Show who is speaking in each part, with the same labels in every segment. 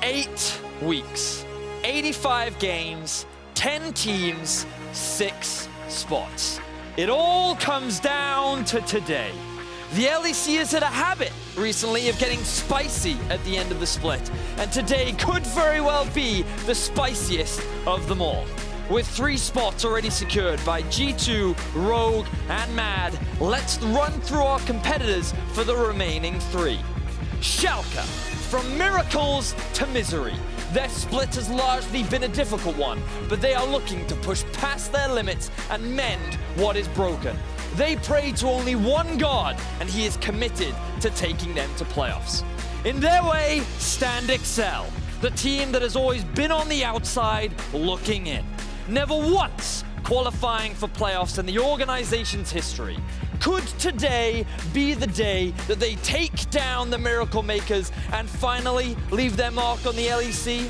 Speaker 1: 8 weeks, 85 games, 10 teams, 6 spots. It all comes down to today. The LEC has had a habit recently of getting spicy at the end of the split, and today could very well be the spiciest of them all. With 3 spots already secured by G2, Rogue, and Mad, let's run through our competitors for the remaining 3. Sjokz, from miracles to misery. Their split has largely been a difficult one, but they are looking to push past their limits and mend what is broken. They pray to only one god, and he is committed to taking them to playoffs. In their way, stand Excel, the team that has always been on the outside looking in. Never once qualifying for playoffs in the organization's history. Could today be the day that they take down the Miracle Makers and finally leave their mark on the LEC?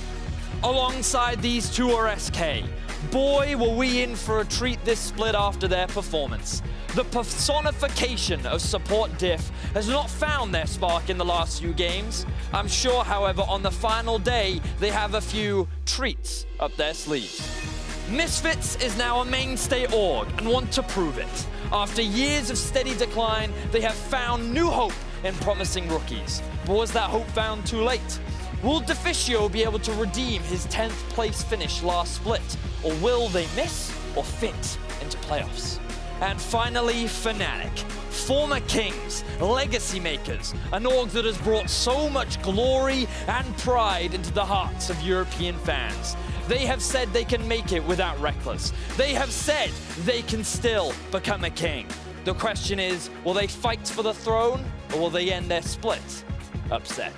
Speaker 1: Alongside these 2 are SK. Boy, were we in for a treat this split after their performance. The personification of support diff has not found their spark in the last few games. I'm sure, however, on the final day, they have a few treats up their sleeves. Misfits is now a mainstay org and want to prove it. After years of steady decline, they have found new hope in promising rookies. But was that hope found too late? Will Deficio be able to redeem his 10th place finish last split? Or will they miss or fit into playoffs? And finally, Fnatic. Former Kings, Legacy Makers, an org that has brought so much glory and pride into the hearts of European fans. They have said they can make it without Reckless. They have said they can still become a king. The question is, will they fight for the throne, or will they end their split upset?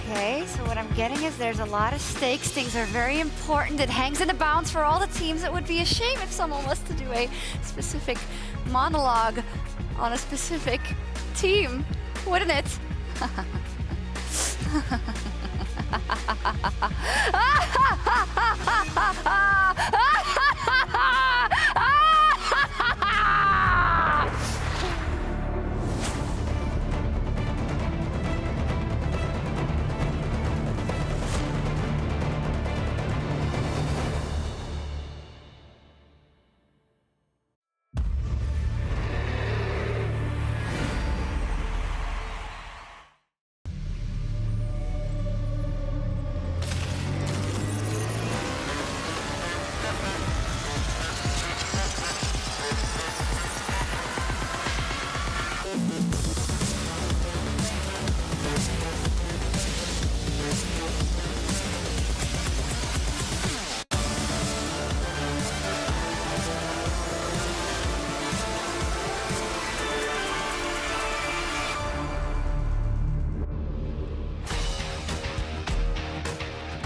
Speaker 2: Okay, so what I'm getting is there's a lot of stakes. Things are very important. It hangs in the balance for all the teams. It would be a shame if someone was to do a specific monologue on a specific team, wouldn't it?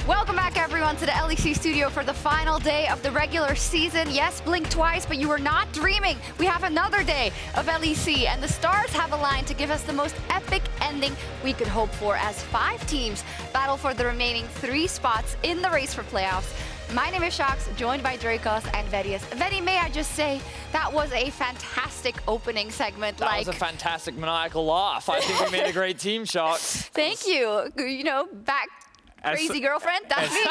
Speaker 2: Welcome back, everyone, to the LEC studio for the final day of the regular season. Yes, blink twice, but you were not dreaming. We have another day of LEC, and the stars have aligned to give us the most epic ending we could hope for as 5 teams battle for the remaining 3 spots in the race for playoffs. My name is Sjokz, joined by Drakos and Vedius. Vedi, may I just say, that was a fantastic opening segment.
Speaker 1: That was a fantastic maniacal laugh. I think we made a great team, Sjokz.
Speaker 2: Thank you. You know, back crazy girlfriend, that's me.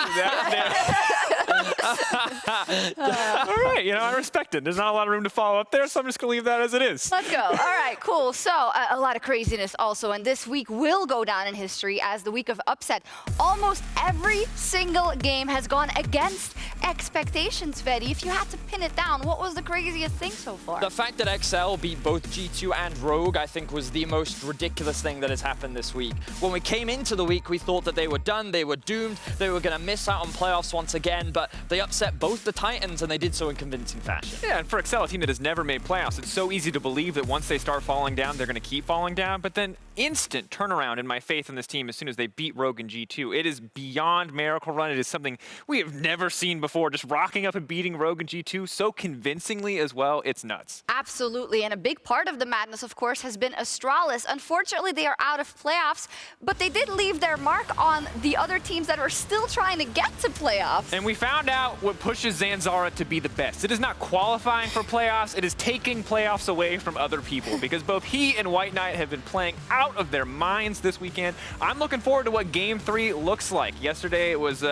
Speaker 3: All right, you know, I respect it. There's not a lot of room to follow up there, so I'm just going to leave that as it is.
Speaker 2: Let's go. All right, cool. So a lot of craziness also, and this week will go down in history as the week of upset. Almost every single game has gone against expectations, Vedi. If you had to pin it down, what was the craziest thing so far?
Speaker 1: The fact that XL beat both G2 and Rogue, I think, was the most ridiculous thing that has happened this week. When we came into the week, we thought that they were done, they were doomed, they were going to miss out on playoffs once again, but they upset both the Titans, and they did so in convincing fashion.
Speaker 3: Yeah, and for XL, a team that has never made playoffs, it's so easy to believe that once they start falling down, they're going to keep falling down, but then instant turnaround in my faith in this team as soon as they beat Rogue in G2. It is beyond Miracle Run. It is something we have never seen before. Just rocking up and beating Rogue in G2 so convincingly as well. It's nuts.
Speaker 2: Absolutely, and a big part of the madness, of course, has been Astralis. Unfortunately, they are out of playoffs, but they did leave their mark on the other teams that are still trying to get to playoffs.
Speaker 3: And we found out what pushes Zanzara to be the best. It is not qualifying for playoffs, it is taking playoffs away from other people, because both he and White Knight have been playing out of their minds this weekend. I'm looking forward to what Game 3 looks like. Yesterday it was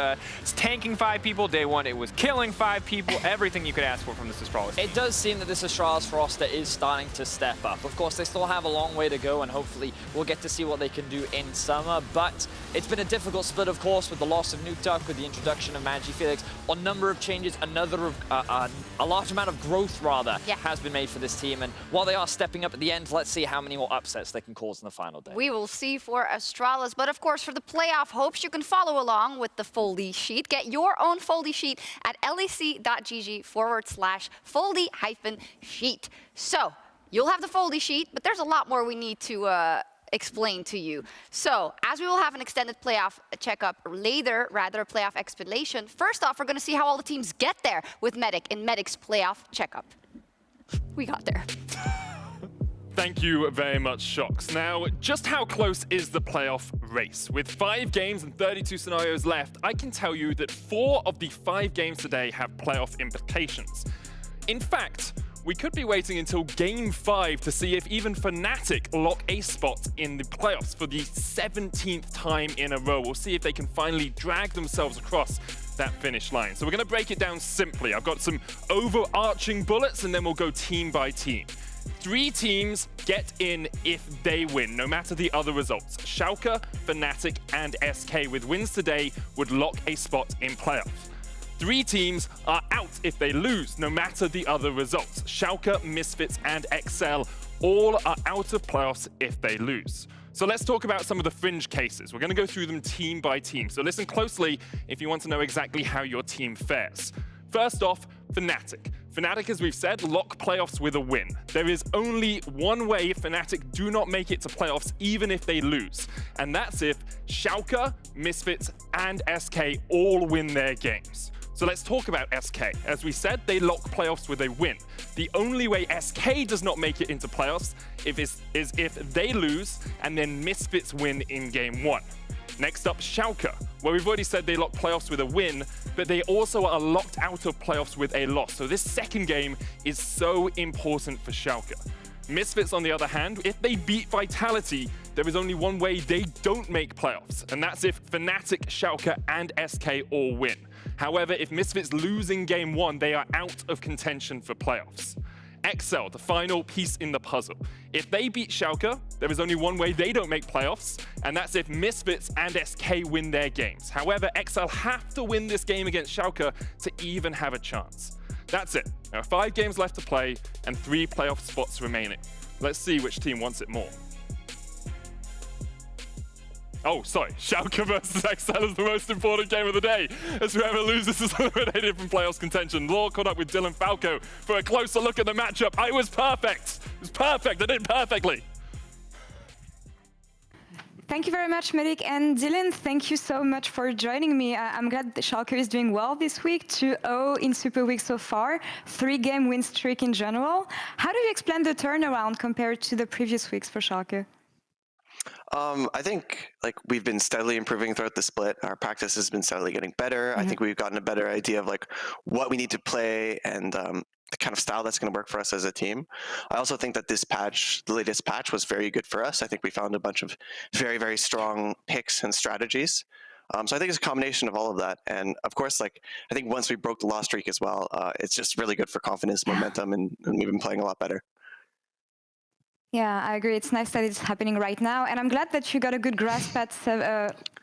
Speaker 3: tanking 5 people. Day 1 it was killing 5 people. Everything you could ask for from this Astralis team.
Speaker 1: It does seem that this Astralis roster is starting to step up. Of course, they still have a long way to go, and hopefully we'll get to see what they can do in summer. But it's been a difficult split, of course, with the loss of Nuktuk, with the introduction of MagiFelix. A number of changes, a large amount of growth, rather, has been made for this team. And while they are stepping up at the end, let's see how many more upsets they can cause in the final day.
Speaker 2: We will see for Astralis, but of course for the playoff hopes, you can follow along with the Foldy sheet. Get your own Foldy sheet at lec.gg/Foldy-sheet. So you'll have the Foldy sheet, but there's a lot more we need to explain to you. So, as we will have an extended playoff checkup later, rather a playoff explanation, first off, we're going to see how all the teams get there with Medic in Medic's playoff checkup. We got there.
Speaker 4: Thank you very much, Sjokz. Now, just how close is the playoff race? With 5 games and 32 scenarios left, I can tell you that 4 of the 5 games today have playoff implications. In fact, we could be waiting until Game 5 to see if even Fnatic lock a spot in the playoffs for the 17th time in a row. We'll see if they can finally drag themselves across that finish line. So we're going to break it down simply. I've got some overarching bullets, and then we'll go team by team. 3 teams get in if they win, no matter the other results. Sjokz, Fnatic, and SK with wins today would lock a spot in playoffs. 3 teams are out if they lose, no matter the other results. Sjokz, Misfits, and XL all are out of playoffs if they lose. So let's talk about some of the fringe cases. We're going to go through them team by team. So listen closely if you want to know exactly how your team fares. First off, Fnatic. Fnatic, as we've said, lock playoffs with a win. There is only one way Fnatic do not make it to playoffs, even if they lose. And that's if Sjokz, Misfits, and SK all win their games. So let's talk about SK. As we said, they lock playoffs with a win. The only way SK does not make it into playoffs is if they lose and then Misfits win in Game 1. Next up, Sjokz, where we've already said they lock playoffs with a win, but they also are locked out of playoffs with a loss. So this second game is so important for Sjokz. Misfits, on the other hand, if they beat Vitality, there is only one way they don't make playoffs, and that's if Fnatic, Sjokz, and SK all win. However, if Misfits lose in Game 1, they are out of contention for playoffs. XL, the final piece in the puzzle. If they beat Sjokz, there is only one way they don't make playoffs, and that's if Misfits and SK win their games. However, XL have to win this game against Sjokz to even have a chance. That's it. There are 5 games left to play and 3 playoff spots remaining. Let's see which team wants it more. Oh, sorry. Sjokz versus XL is the most important game of the day, as whoever loses is eliminated from playoffs contention. Laure caught up with Dylan Falco for a closer look at the matchup. I was perfect. It was perfect. I did it perfectly.
Speaker 5: Thank you very much, Medic. And Dylan, thank you so much for joining me. I'm glad that Sjokz is doing well this week. 2-0 in Super Week so far, 3-game win streak in general. How do you explain the turnaround compared to the previous weeks for Sjokz?
Speaker 6: I think we've been steadily improving throughout the split. Our practice has been steadily getting better. I think we've gotten a better idea of what we need to play and the kind of style that's going to work for us as a team. I also think that this patch, the latest patch, was very good for us. I think we found a bunch of very, very strong picks and strategies. So I think it's a combination of all of that. And of course, I think once we broke the loss streak as well, it's just really good for confidence, momentum, and we've been playing a lot better.
Speaker 5: Yeah, I agree. It's nice that it's happening right now. And I'm glad that you got a good grasp at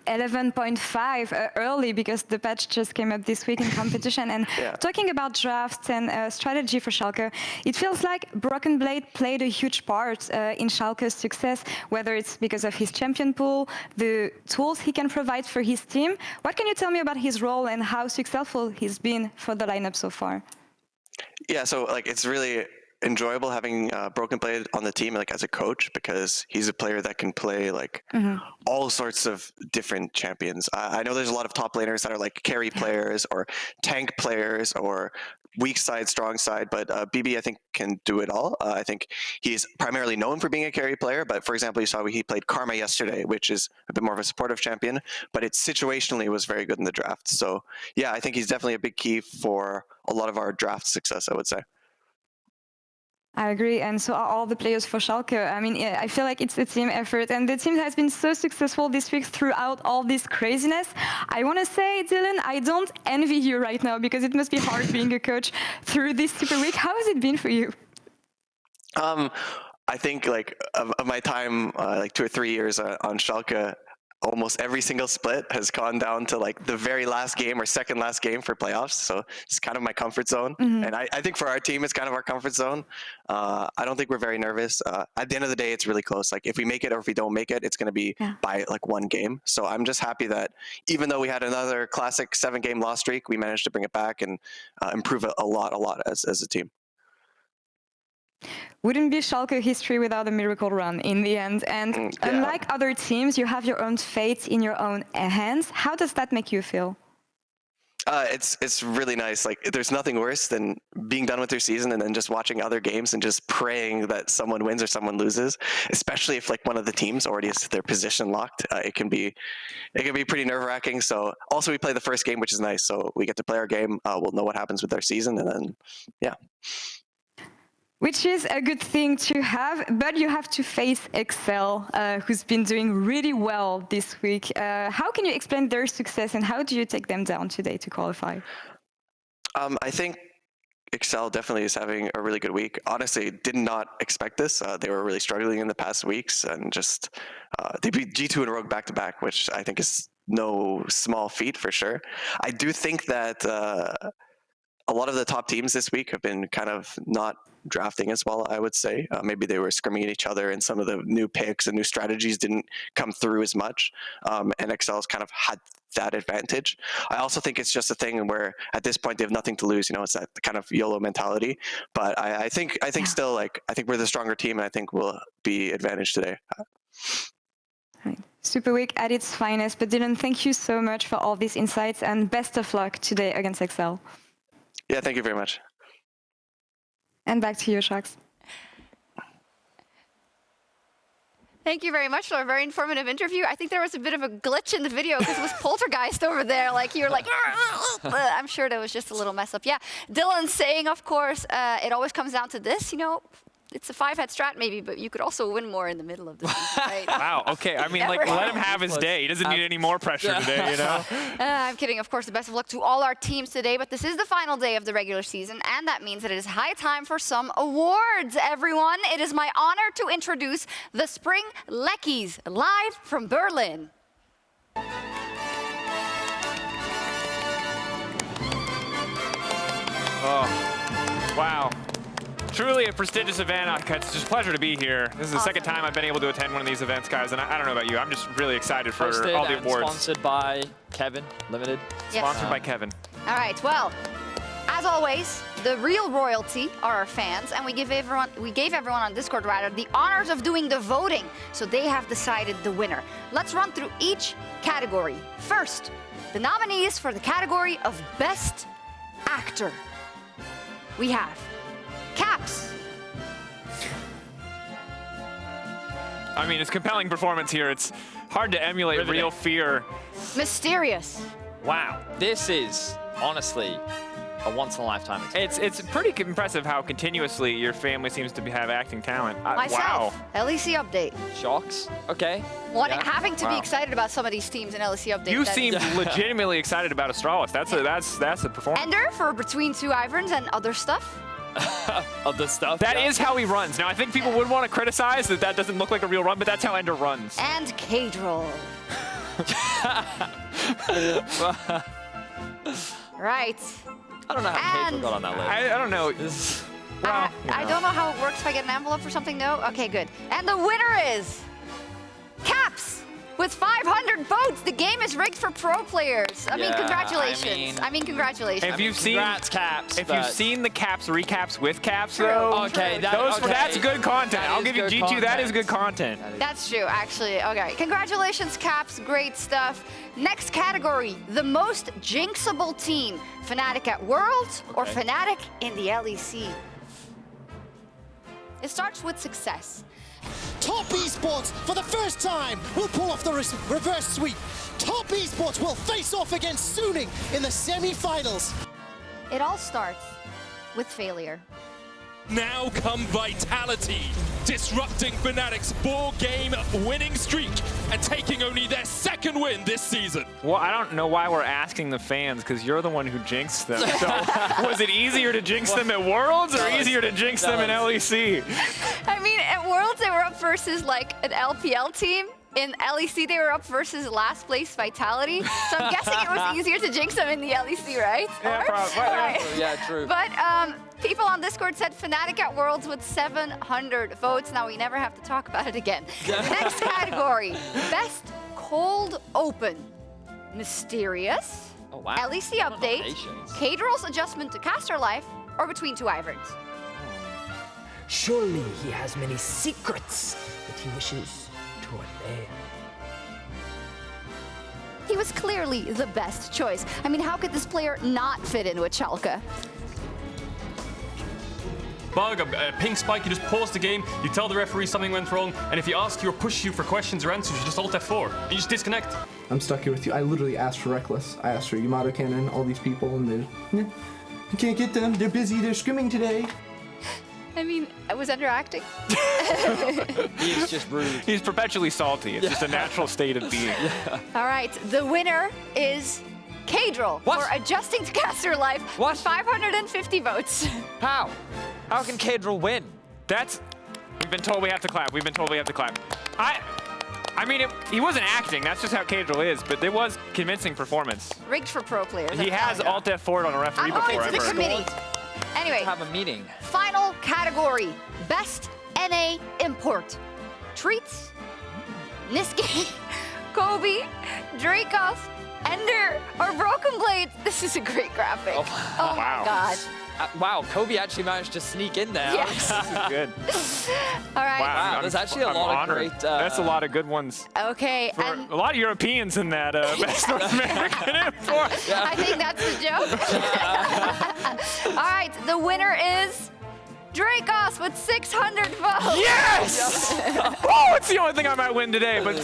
Speaker 5: 11.5 early, because the patch just came up this week in competition. And talking about drafts and strategy for Sjokz, it feels like Broken Blade played a huge part in Schalke's success, whether it's because of his champion pool, the tools he can provide for his team. What can you tell me about his role and how successful he's been for the lineup so far?
Speaker 6: Yeah, so it's really enjoyable having Broken Blade on the team, like as a coach, because he's a player that can play like all sorts of different champions. I know there's a lot of top laners that are like carry players or tank players or weak side, strong side, but BB I think can do it all. I think he's primarily known for being a carry player, but for example, you saw he played Karma yesterday, which is a bit more of a supportive champion, but it situationally was very good in the draft. So yeah, I think he's definitely a big key for a lot of our draft success, I would say.
Speaker 5: I agree, and so are all the players for Schalke. I mean, I feel like it's a team effort, and the team has been so successful this week throughout all this craziness. I want to say, Dylan, I don't envy you right now because it must be hard being a coach through this super week. How has it been for you?
Speaker 6: I think like of my time, like 2 or 3 years on Schalke, almost every single split has gone down to like the very last game or second last game for playoffs. So it's kind of my comfort zone. And I think for our team, it's kind of our comfort zone. I don't think we're very nervous. At the end of the day, it's really close. Like if we make it or if we don't make it, it's going to be by like 1 game. So I'm just happy that even though we had another classic 7-game loss streak, we managed to bring it back and improve it a lot as a team.
Speaker 5: Wouldn't be Schalke history without a miracle run in the end. And unlike other teams, you have your own fate in your own hands. How does that make you feel?
Speaker 6: It's really nice. Like there's nothing worse than being done with your season and then just watching other games and just praying that someone wins or someone loses, especially if like one of the teams already has their position locked. It can be pretty nerve-wracking. So also we play the first game, which is nice. So we get to play our game. We'll know what happens with our season, and then
Speaker 5: Which is a good thing to have, but you have to face Excel, who's been doing really well this week. How can you explain their success and how do you take them down today to qualify?
Speaker 6: I think Excel definitely is having a really good week. Honestly, did not expect this. They were really struggling in the past weeks and just they beat G2 and Rogue back-to-back, which I think is no small feat for sure. I do think that a lot of the top teams this week have been kind of not drafting as well, I would say. Maybe they were scrimming at each other and some of the new picks and new strategies didn't come through as much. And Excel's kind of had that advantage. I also think it's just a thing where at this point they have nothing to lose. You know, it's that kind of YOLO mentality. But I think still, like, I think we're the stronger team and I think we'll be advantaged today.
Speaker 5: Right. Super week at its finest. But Dylan, thank you so much for all these insights and best of luck today against Excel.
Speaker 6: Yeah, thank you very much.
Speaker 5: And back to you, Sjokz.
Speaker 2: Thank you very much, Laure. Very informative interview. I think there was a bit of a glitch in the video because it was Poltergeist over there. Like you were like, I'm sure that was just a little mess up. Yeah, Dylan saying, of course, it always comes down to this, you know. It's a 5-head strat maybe, but you could also win more in the middle of the season, right?
Speaker 3: Wow, okay. I mean, like, let him have his day. He doesn't need any more pressure today, you know?
Speaker 2: I'm kidding. Of course, the best of luck to all our teams today, but this is the final day of the regular season, and that means that it is high time for some awards, everyone. It is my honor to introduce the Spring Leckies, live from Berlin.
Speaker 3: Oh, wow. Truly a prestigious event. It's just a pleasure to be here. This is the second time I've been able to attend one of these events, guys, and I don't know about you. I'm just really excited for
Speaker 1: Hosted
Speaker 3: all the
Speaker 1: and
Speaker 3: awards.
Speaker 1: Sponsored by Kevin Limited.
Speaker 2: Yes.
Speaker 3: Sponsored by Kevin.
Speaker 2: All right, well, as always, the real royalty are our fans, and we gave everyone on Discord the honors of doing the voting, so they have decided the winner. Let's run through each category. First, the nominees for the category of Best Actor. We have Caps.
Speaker 3: I mean, it's compelling performance here. It's hard to emulate real fear.
Speaker 2: Mysterious.
Speaker 1: Wow, this is honestly a once-in-a-lifetime experience.
Speaker 3: It's pretty impressive how continuously your family seems to have acting talent.
Speaker 2: Myself,
Speaker 3: Wow.
Speaker 2: LEC update.
Speaker 1: Sjokz, okay.
Speaker 2: Having to be excited about some of these teams in LEC update.
Speaker 3: You seem legitimately excited about Astralis. That's a performance.
Speaker 2: Ender for Between Two Iverns and other stuff.
Speaker 1: Other stuff.
Speaker 3: That is how he runs. Now, I think people would want to criticize that doesn't look like a real run, but that's how Ender runs.
Speaker 2: And K-Droll. Right.
Speaker 1: I don't know how K got on that list.
Speaker 3: I don't know. Well,
Speaker 2: I don't know how it works if I get an envelope or something. No? Okay, good. And the winner is Caps. with 500 votes. The game is rigged for pro players. I mean,
Speaker 1: Yeah,
Speaker 2: congratulations. I mean, congratulations.
Speaker 3: If you've seen
Speaker 1: Congrats, Caps.
Speaker 3: If you've
Speaker 1: but-
Speaker 3: seen the Caps recaps with Caps, though,
Speaker 1: Okay,
Speaker 3: that's good content.
Speaker 1: That
Speaker 3: I'll
Speaker 1: is
Speaker 3: give you
Speaker 1: good
Speaker 3: G2. That is
Speaker 1: content.
Speaker 3: good content.
Speaker 2: That's true, actually. Okay, congratulations, Caps. Great stuff. Next category, the most jinxable team. Fnatic at Worlds or
Speaker 1: Okay.
Speaker 2: Fnatic in the LEC? It starts with success.
Speaker 7: Top Esports, for the first time, will pull off the reverse sweep. Top Esports will face off against Suning in the semi-finals.
Speaker 2: It all starts with failure.
Speaker 4: Now come Vitality, disrupting Fnatic's 4-game winning streak and taking only their second win this season.
Speaker 3: Well, I don't know why we're asking the fans, because you're the one who jinxed them. So was it easier to jinx them at Worlds or easier to jinx them in LEC?
Speaker 2: I mean, at Worlds, they were up versus like an LPL team. In LEC, they were up versus last place Vitality. So I'm guessing it was easier to jinx them in the LEC, right?
Speaker 3: Yeah,
Speaker 2: Or?
Speaker 3: probably.
Speaker 2: Right.
Speaker 1: Yeah, true.
Speaker 2: But people on Discord said Fnatic at Worlds with 700 votes. Now we never have to talk about it again. Next category, best cold open. Mysterious,
Speaker 1: Oh, wow.
Speaker 2: LEC update,
Speaker 1: Nominations.
Speaker 2: Kadrill's adjustment to caster life, or between two Iverns.
Speaker 8: Surely he has many secrets that he wishes to unveil.
Speaker 2: He was clearly the best choice. I mean, how could this player not fit in with Schalke?
Speaker 9: Bug, a pink spike, you just pause the game, you tell the referee something went wrong, and if he asks you or pushes you for questions or answers, you just alt F4. You just disconnect.
Speaker 10: I'm stuck here with you. I literally asked for Reckless. I asked for Yamato Cannon, all these people, and they're... "Nah, you can't get them. They're busy. They're scrimming today."
Speaker 2: I mean, I was underacting.
Speaker 1: He's just rude.
Speaker 3: He's perpetually salty. It's just a natural state of being.
Speaker 2: All right, the winner is Kadrill
Speaker 1: What?
Speaker 2: for adjusting to caster life
Speaker 1: What?
Speaker 2: with 550 votes.
Speaker 1: How? How can Kadril win?
Speaker 3: We've been told we have to clap. We've been told we have to clap. I mean, he wasn't acting. That's just how Kadril is, but it was convincing performance.
Speaker 2: Rigged for pro players.
Speaker 3: He has alt F4 on a referee
Speaker 2: I'm going
Speaker 3: before
Speaker 2: to the
Speaker 3: ever.
Speaker 2: committee. Anyway,
Speaker 1: Have a meeting.
Speaker 2: final category, best NA import. Treats, Niski, Kobe, Drakos, Ender, or Broken Blade. This is a great graphic. Oh
Speaker 3: wow.
Speaker 2: my god.
Speaker 1: Wow, Kobe actually managed to sneak in there.
Speaker 2: Yes.
Speaker 3: This is good.
Speaker 2: All right.
Speaker 1: Wow, there's actually a
Speaker 3: I'm
Speaker 1: lot of
Speaker 3: honored.
Speaker 1: great,
Speaker 3: That's a lot of good ones.
Speaker 2: Okay,
Speaker 3: For
Speaker 2: and
Speaker 3: a lot of Europeans in that Best North American import.
Speaker 2: I think that's the joke. All right, the winner is Drakos with 600 votes.
Speaker 3: Yes! Oh, it's the only thing I might win today, but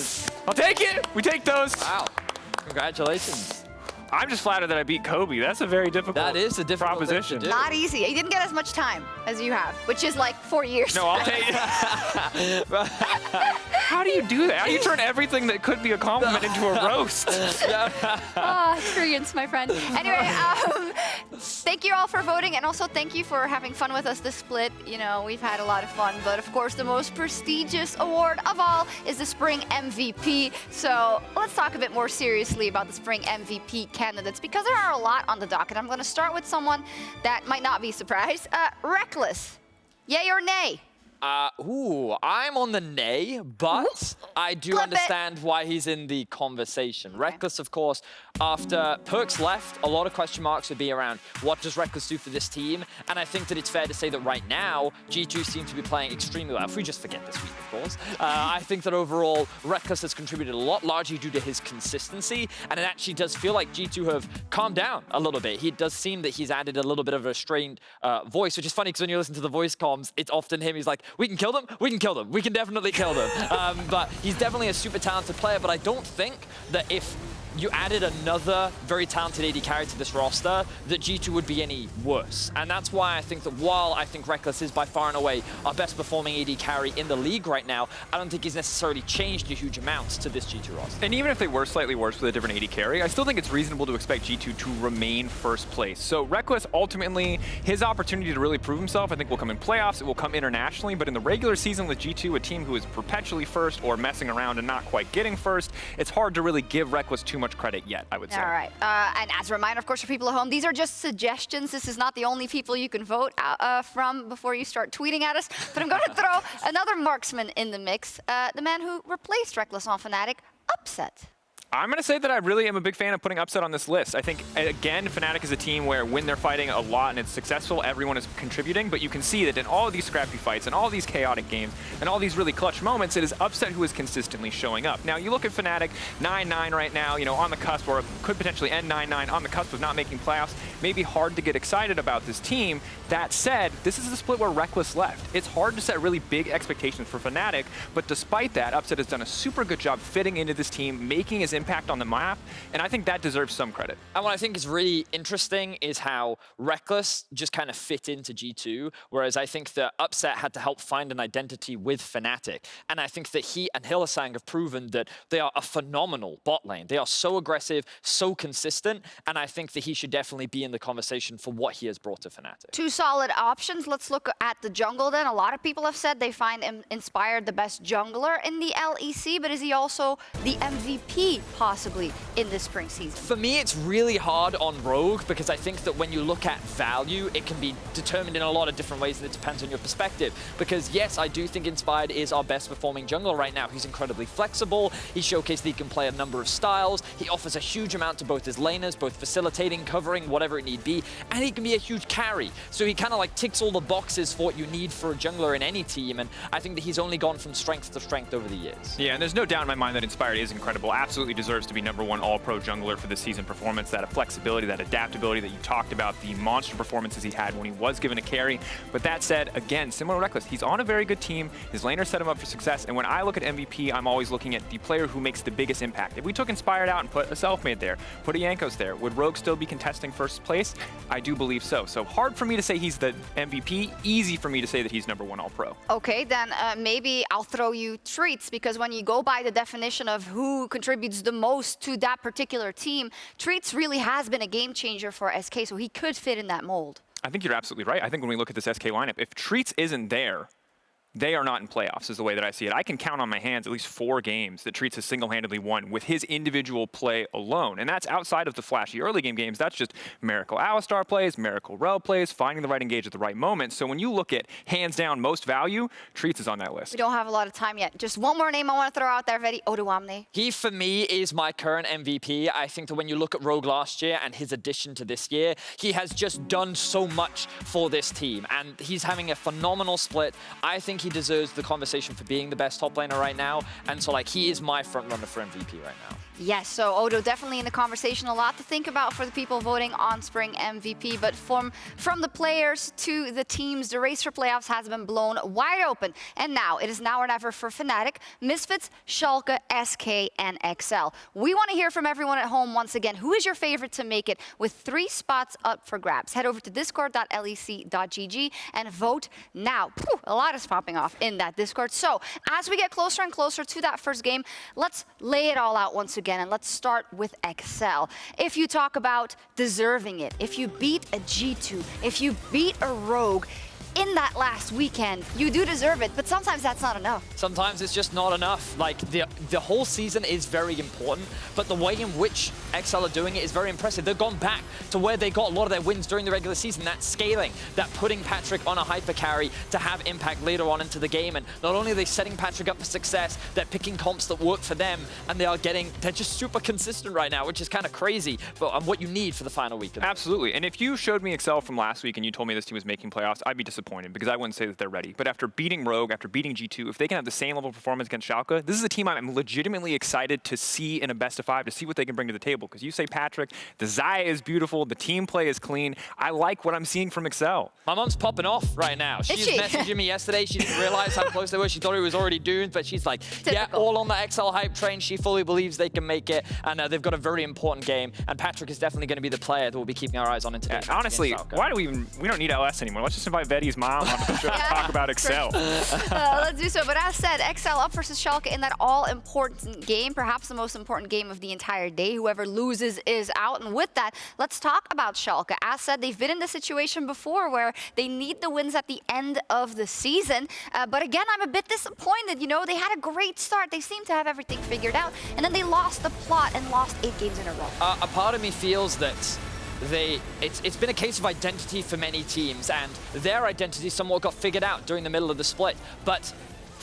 Speaker 3: I'll take it. We take those.
Speaker 1: Wow. Congratulations.
Speaker 3: I'm just flattered that I beat Kobe. That's a very difficult
Speaker 1: That is a difficult thing to
Speaker 3: proposition.
Speaker 1: do.
Speaker 2: Not easy. He didn't get as much time as you have, which is like 4 years.
Speaker 3: No, I'll take it. How do you do that? How do you turn everything that could be a compliment into a roast?
Speaker 2: Oh, experience, my friend. Anyway, thank you all for voting, and also thank you for having fun with us this split. You know, we've had a lot of fun, but of course, the most prestigious award of all is the Spring MVP. So let's talk a bit more seriously about the Spring MVP candidates, because there are a lot on the docket. I'm going to start with someone that might not be surprised. Reckless. Yay or nay?
Speaker 1: I'm on the nay, but I do
Speaker 2: Flip it.
Speaker 1: understand why he's in the conversation. Reckless, of course, after Perks left, a lot of question marks would be around what does Reckless do for this team? And I think that it's fair to say that right now, G2 seem to be playing extremely well. If we just forget this week, of course. I think that overall, Reckless has contributed a lot, largely due to his consistency. And it actually does feel like G2 have calmed down a little bit. It does seem that he's added a little bit of a strained voice, which is funny because when you listen to the voice comms, it's often him. He's like, we can kill them, we can kill them, we can definitely kill them. But he's definitely a super talented player, but I don't think that if you added another very talented AD carry to this roster, that G2 would be any worse. And that's why I think that while I think Reckless is by far and away our best performing AD carry in the league right now, I don't think he's necessarily changed a huge amount to this G2 roster.
Speaker 3: And even if they were slightly worse with a different AD carry, I still think it's reasonable to expect G2 to remain first place. So Reckless, ultimately, his opportunity to really prove himself, I think will come in playoffs, it will come internationally, but in the regular season with G2, a team who is perpetually first or messing around and not quite getting first, it's hard to really give Reckless too much credit yet, I would say.
Speaker 2: All right. And as a reminder, of course, for people at home, these are just suggestions. This is not the only people you can vote from before you start tweeting at us. But I'm going to throw another marksman in the mix. The man who replaced Reckless on Fnatic, upset?
Speaker 3: I'm going to say that I really am a big fan of putting upset on this list. I think, again, Fnatic is a team where when they're fighting a lot and it's successful, everyone is contributing, but you can see that in all of these scrappy fights and all these chaotic games and all these really clutch moments, it is Upset who is consistently showing up. Now, you look at Fnatic, 9-9 right now, you know, on the cusp, or could potentially end 9-9, on the cusp of not making playoffs. Maybe hard to get excited about this team. That said, this is a split where Reckless left. It's hard to set really big expectations for Fnatic, but despite that, Upset has done a super good job fitting into this team, making his impact on the map, and I think that deserves some credit.
Speaker 1: And what I think is really interesting is how Reckless just kind of fit into G2, whereas I think that Upset had to help find an identity with Fnatic. And I think that he and Hylissang have proven that they are a phenomenal bot lane. They are so aggressive, so consistent, and I think that he should definitely be in the conversation for what he has brought to Fnatic.
Speaker 2: Two solid options. Let's look at the jungle then. A lot of people have said they find Inspired the best jungler in the LEC, but is he also the MVP possibly in this spring season?
Speaker 1: For me, it's really hard on Rogue because I think that when you look at value, it can be determined in a lot of different ways, and it depends on your perspective. Because yes, I do think Inspired is our best performing jungler right now. He's incredibly flexible. He's showcased that he can play a number of styles. He offers a huge amount to both his laners, both facilitating, covering, whatever it need be, and he can be a huge carry. So he kind of like ticks all the boxes for what you need for a jungler in any team, and I think that he's only gone from strength to strength over the years.
Speaker 3: Yeah, and there's no doubt in my mind that Inspired is incredible. Absolutely deserves to be #1 all-pro jungler for this season performance. That flexibility, that adaptability that you talked about, the monster performances he had when he was given a carry. But that said, again, similar to Reckless, he's on a very good team. His laner set him up for success, and when I look at MVP, I'm always looking at the player who makes the biggest impact. If we took Inspired out and put a Selfmade there, put a Jankos there, would Rogue still be contesting first place? I do believe so. So hard for me to say he's the MVP, easy for me to say that he's #1 all-pro.
Speaker 2: Okay, then maybe I'll throw you Treats, because when you go by the definition of who contributes the most to that particular team, Treats really has been a game changer for SK, so he could fit in that mold.
Speaker 3: I think you're absolutely right. I think when we look at this SK lineup, if Treats isn't there, they are not in playoffs, is the way that I see it. I can count on my hands at least 4 games that Treats has single-handedly won with his individual play alone. And that's outside of the flashy early game games. That's just Miracle Alistar plays, Miracle Rel plays, finding the right engage at the right moment. So when you look at hands down most value, Treats is on that list.
Speaker 2: We don't have a lot of time yet. Just one more name I want to throw out there, Vedi. Odoamne.
Speaker 1: He, for me, is my current MVP. I think that when you look at Rogue last year and his addition to this year, he has just done so much for this team. And he's having a phenomenal split. I think he deserves the conversation for being the best top laner right now. And so, like, he is my front runner for MVP right now.
Speaker 2: Yes, so Odo definitely in the conversation. A lot to think about for the people voting on Spring MVP. But from the players to the teams, the race for playoffs has been blown wide open. And now, it is now or never for Fnatic, Misfits, Schalke, SK, and XL. We want to hear from everyone at home once again. Who is your favorite to make it with 3 spots up for grabs? Head over to discord.lec.gg and vote now. A lot is popping off in that Discord. So as we get closer and closer to that first game, let's lay it all out once again. And let's start with XL. If you talk about deserving it, if you beat a G2, if you beat a Rogue, in that last weekend, you do deserve it, but sometimes that's not enough.
Speaker 1: Sometimes it's just not enough. Like, the whole season is very important, but the way in which XL are doing it is very impressive. They've gone back to where they got a lot of their wins during the regular season, that scaling, that putting Patrick on a hyper carry to have impact later on into the game. And not only are they setting Patrick up for success, they're picking comps that work for them, and they're just super consistent right now, which is kind of crazy, but what you need for the final week.
Speaker 3: Absolutely, and if you showed me XL from last week and you told me this team was making playoffs, I'd be disappointed because I wouldn't say that they're ready. But after beating Rogue, after beating G2, if they can have the same level of performance against Schalke, this is a team I'm legitimately excited to see in a best of 5, to see what they can bring to the table. Because you say Patrick, the Xayah is beautiful, the team play is clean. I like what I'm seeing from XL.
Speaker 1: My mom's popping off right now. She's messaging me yesterday. She didn't realize how close they were. She thought he was already doomed, but she's like, yeah, all on the XL hype train. She fully believes they can make it, and they've got a very important game. And Patrick is definitely going to be the player that we'll be keeping our eyes on in today's
Speaker 3: honestly, why do we don't need LS anymore. Let's just invite Vedi's mom onto the show to talk about XL.
Speaker 2: Let's do so. But as said, XL up versus Schalke in that all-important game, perhaps the most important game of the entire day. Whoever loses is out. And with that, let's talk about Schalke. As said, they've been in this situation before where they need the wins at the end of the season. But again, I'm a bit disappointed. You know, they had a great start. They seemed to have everything figured out. And then they lost the plot and lost 8 games in a row.
Speaker 1: A part of me feels that it's been a case of identity for many teams, and their identity somewhat got figured out during the middle of the split. But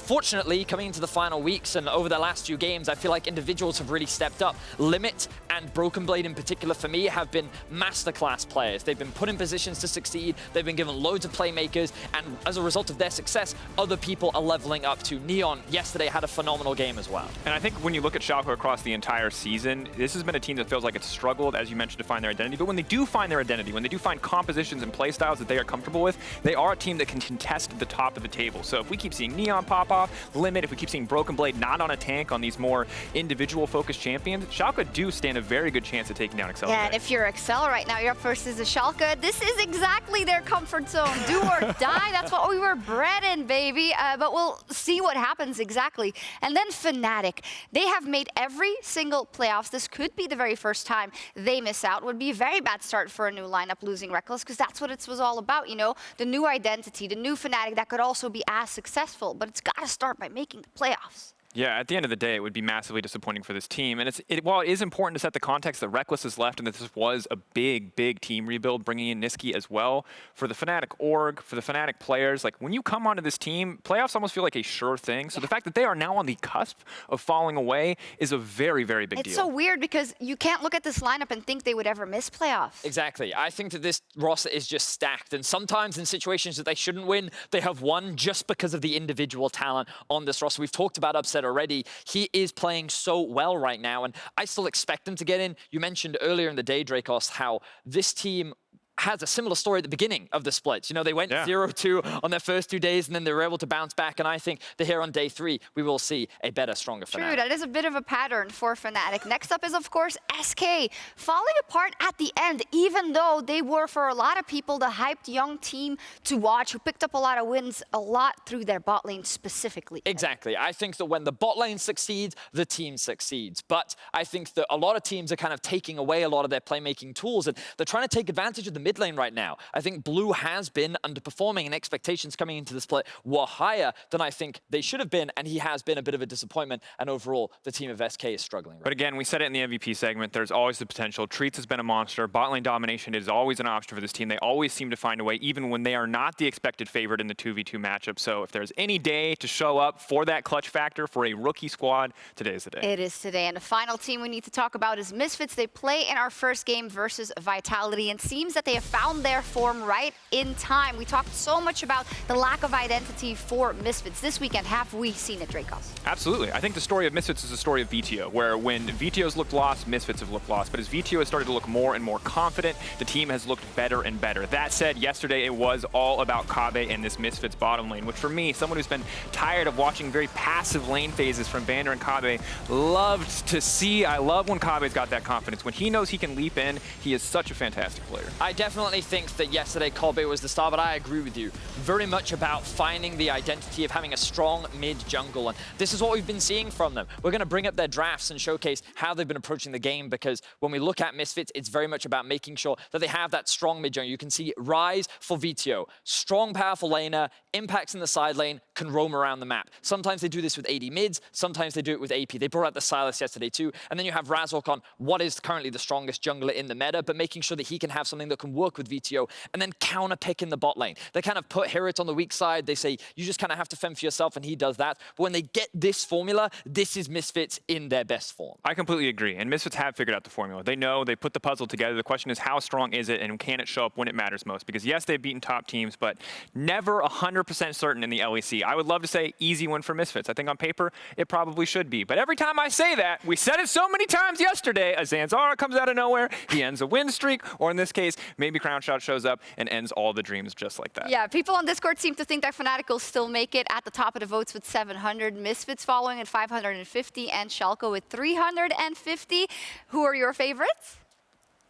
Speaker 1: Unfortunately, coming into the final weeks and over the last few games, I feel like individuals have really stepped up. Limit and Broken Blade in particular, for me, have been masterclass players. They've been put in positions to succeed. They've been given loads of playmakers, and as a result of their success, other people are leveling up too. Neon yesterday had a phenomenal game as well.
Speaker 3: And I think when you look at Sjokz across the entire season, this has been a team that feels like it's struggled, as you mentioned, to find their identity. But when they do find their identity, when they do find compositions and play styles that they are comfortable with, they are a team that can contest the top of the table. So if we keep seeing Neon pop off, Limit, if we keep seeing Broken Blade not on a tank on these more individual-focused champions, Sjokz do stand a very good chance of taking down Excel.
Speaker 2: Yeah, and if you're Excel right now, you're up versus the Sjokz. This is exactly their comfort zone. Do or die. That's what we were bred in, baby. But we'll see what happens exactly. And then Fnatic. They have made every single playoffs. This could be the very first time they miss out. Would be a very bad start for a new lineup losing Reckless, because that's what it was all about, you know? The new identity, the new Fnatic that could also be as successful. But it's got to start by making the playoffs.
Speaker 3: Yeah, at the end of the day, it would be massively disappointing for this team. And while it is important to set the context that Reckless is left and that this was a big, big team rebuild, bringing in Niski as well, for the Fnatic org, for the Fnatic players, like when you come onto this team, playoffs almost feel like a sure thing. So the fact that they are now on the cusp of falling away is a very, very big deal.
Speaker 2: It's so weird because you can't look at this lineup and think they would ever miss playoffs.
Speaker 1: Exactly. I think that this roster is just stacked. And sometimes in situations that they shouldn't win, they have won just because of the individual talent on this roster. We've talked about Upset already. He is playing so well right now, and I still expect him to get in. You mentioned earlier in the day, Drakos, how this team has a similar story at the beginning of the splits. You know, they went 0-2 on their first 2 days, and then they were able to bounce back. And I think that here on day 3, we will see a better, stronger Fnatic.
Speaker 2: True, that is a bit of a pattern for Fnatic. Next up is, of course, SK. Falling apart at the end, even though they were, for a lot of people, the hyped young team to watch, who picked up a lot of wins, a lot through their bot lane specifically.
Speaker 1: Exactly. I think that when the bot lane succeeds, the team succeeds. But I think that a lot of teams are kind of taking away a lot of their playmaking tools, and they're trying to take advantage of the mid lane right now. I think Blue has been underperforming, and expectations coming into the split were higher than I think they should have been, and he has been a bit of a disappointment, and overall, the team of SK is struggling. Right?
Speaker 3: But again, we said it in the MVP segment, there's always the potential. Treats has been a monster. Bot lane domination is always an option for this team. They always seem to find a way, even when they are not the expected favorite in the 2v2 matchup. So if there's any day to show up for that clutch factor for a rookie squad, today is the day.
Speaker 2: It is today. And the final team we need to talk about is Misfits. They play in our first game versus Vitality, and seems that they have found their form right in time. We talked so much about the lack of identity for Misfits this weekend. Have we seen it, Drakos?
Speaker 3: Absolutely. I think the story of Misfits is the story of VTO, where when VTO's looked lost, Misfits have looked lost. But as VTO has started to look more and more confident, the team has looked better and better. That said, yesterday it was all about Kobbe and this Misfits bottom lane, which for me, someone who's been tired of watching very passive lane phases from Vander and Kobbe, loved to see. I love when Kobbe's got that confidence. When he knows he can leap in, he is such a fantastic player.
Speaker 1: I definitely think that yesterday Kobbe was the star, but I agree with you. Very much about finding the identity of having a strong mid-jungle, and this is what we've been seeing from them. We're going to bring up their drafts and showcase how they've been approaching the game, because when we look at Misfits, it's very much about making sure that they have that strong mid-jungle. You can see Rise for VTO. Strong, powerful laner, impacts in the side lane, can roam around the map. Sometimes they do this with AD mids, sometimes they do it with AP. They brought out the Silas yesterday too, and then you have Razork on what is currently the strongest jungler in the meta, but making sure that he can have something that can work with VTO, and then counter pick in the bot lane. They kind of put Hirit on the weak side. They say, you just kind of have to fend for yourself, and he does that. But when they get this formula, this is Misfits in their best form.
Speaker 3: I completely agree, and Misfits have figured out the formula. They know, they put the puzzle together. The question is, how strong is it, and can it show up when it matters most? Because yes, they've beaten top teams, but never 100% certain in the LEC. I would love to say easy win for Misfits. I think on paper, it probably should be. But every time I say that, we said it so many times yesterday, a Zanzara comes out of nowhere, he ends a win streak, or in this case, maybe Crownshot shows up and ends all the dreams just like that.
Speaker 2: Yeah, people on Discord seem to think that Fnatic will still make it at the top of the votes with 700, Misfits following at 550, and Schalke with 350. Who are your favorites?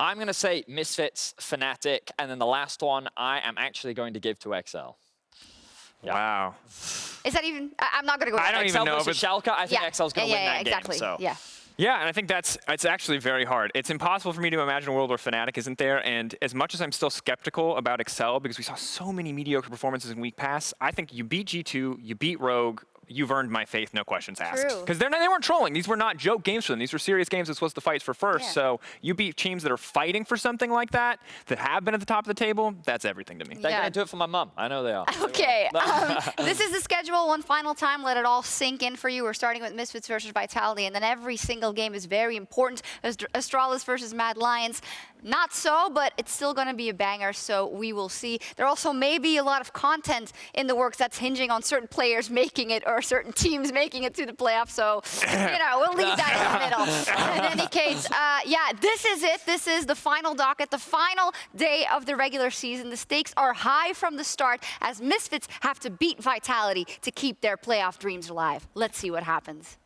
Speaker 1: I'm going to say Misfits, Fnatic, and then the last one I am actually going to give to XL.
Speaker 3: Yeah. Wow.
Speaker 2: Is that even? I'm not going to go.
Speaker 3: I don't even know if
Speaker 1: it's Schalke. I think XL's going to win that
Speaker 2: exactly.
Speaker 1: game. So.
Speaker 2: Yeah.
Speaker 3: Yeah, and I think it's actually very hard. It's impossible for me to imagine a world where Fnatic isn't there, and as much as I'm still skeptical about Excel, because we saw so many mediocre performances in Week Pass, I think you beat G2, you beat Rogue, you've earned my faith, no questions asked.
Speaker 2: True.
Speaker 3: Because they weren't trolling. These were not joke games for them. These were serious games that's supposed to fight for first.
Speaker 2: Yeah.
Speaker 3: So you beat teams that are fighting for something like that have been at the top of the table, that's everything to me.
Speaker 1: They're going to do it for my mum. I know they are.
Speaker 2: Okay, this is the schedule one final time. Let it all sink in for you. We're starting with Misfits versus Vitality, and then every single game is very important. Astralis versus Mad Lions. Not so, but it's still going to be a banger, so we will see. There also may be a lot of content in the works that's hinging on certain players making it or certain teams making it to the playoffs, so, you know, we'll leave that in the middle. In any case, yeah, this is it. This is the final docket, the final day of the regular season. The stakes are high from the start as Misfits have to beat Vitality to keep their playoff dreams alive. Let's see what happens.